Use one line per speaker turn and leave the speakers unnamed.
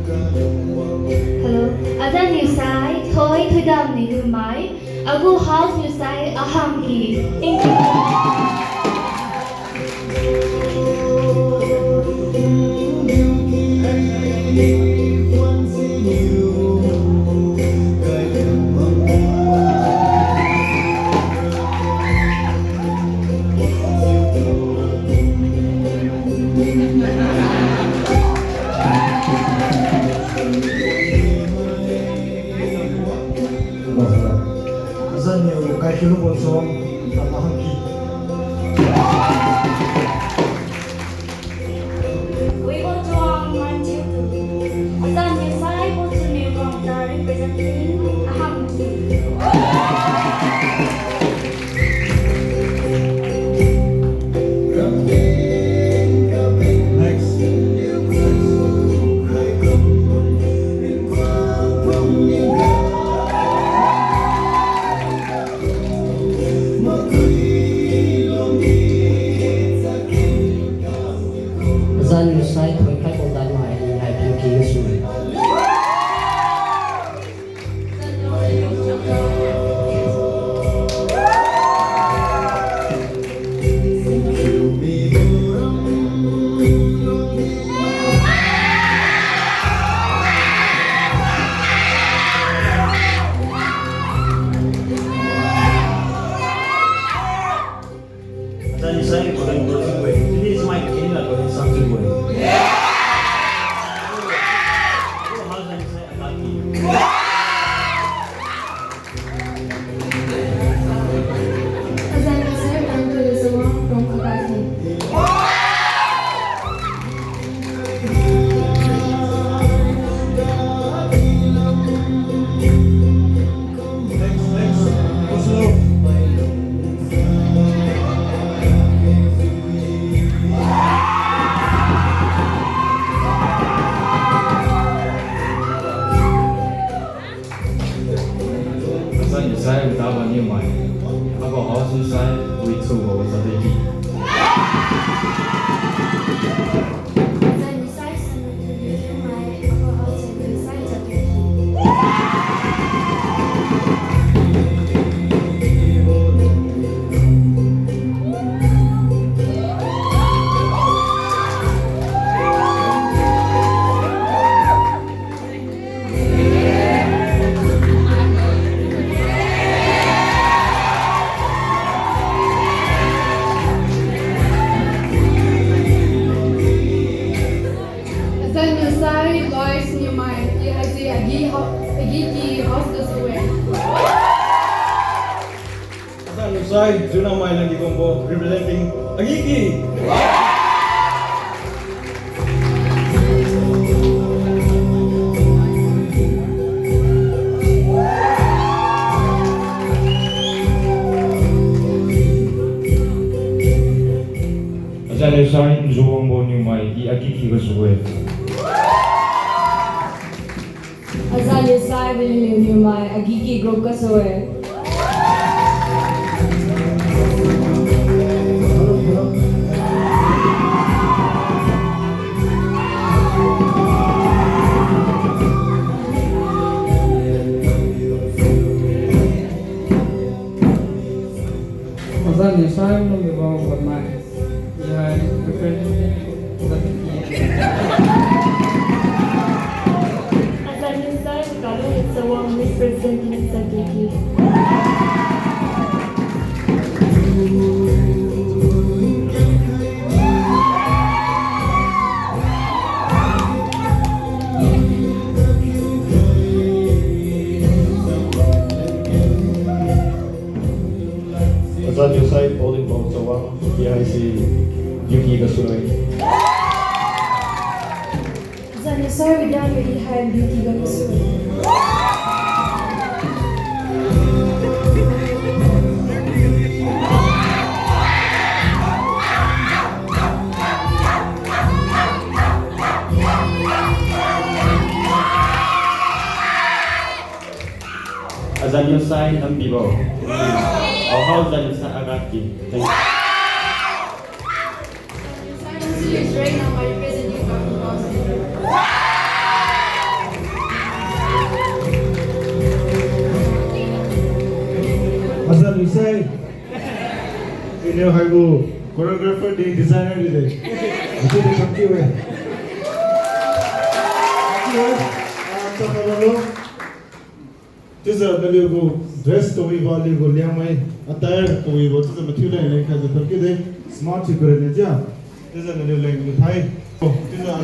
Hello, Adan Yusai, Toy Tudam Nidumai, Agu House Yusai, Ahamki. Thank you.
Azan kay kilo bonsong tamahangki.
We go to Manchester. Adan Yusai, what's the name of the representing Ahamki?
Azan Yusai Toy Kai Odan Mai Hai Pinky Yusui.
Azan saya bukan bersuwe. Ini semai ini lah kalau sang suwe. Azan saya lagi.
Adan Yusai, come to the Zawang from Agati.
Oslo.
Azan Yusai utawa Liangmai. Ako House Yusai withuye withuye.
Adan Yusai, son of the Liangmai, Agu House Yusai, Jatuh.
Azan Yusai, Lois Nyumai, Ihazi Agiki House the Zawang.
Azan usai Zuna Mai lagi kombo representing Agiki.
Azan Yusai Zawang Liangmai I Agiki withuye.
Azan Yusai, William Nyumai, Agiki Group Kasawang.
Azan Yusai Nung Bawang Puan Mai Hai representing
Azan Yusai, Kalu Zawang representing Sagiki.
Azan usai polling vote Zawang. Iya si Yuki Gasunoy.
Azan Yusai, Widan Ihai Beauty Gamusui.
Azan Yusai Ambibo. Our house Azan Yusai Agaki. Thank you.
Azan Yusai is right now my representing House.
Nisai. Ini hagu choreographer di designer di deh. Itu di kaki we. Kaki we. Apa kalau tu zer beli go dress to we bali go liangmai attire to we tu zer material ini kan zer terkini smart sih kerana je. Tu zer beli lagi Thai. Tu zer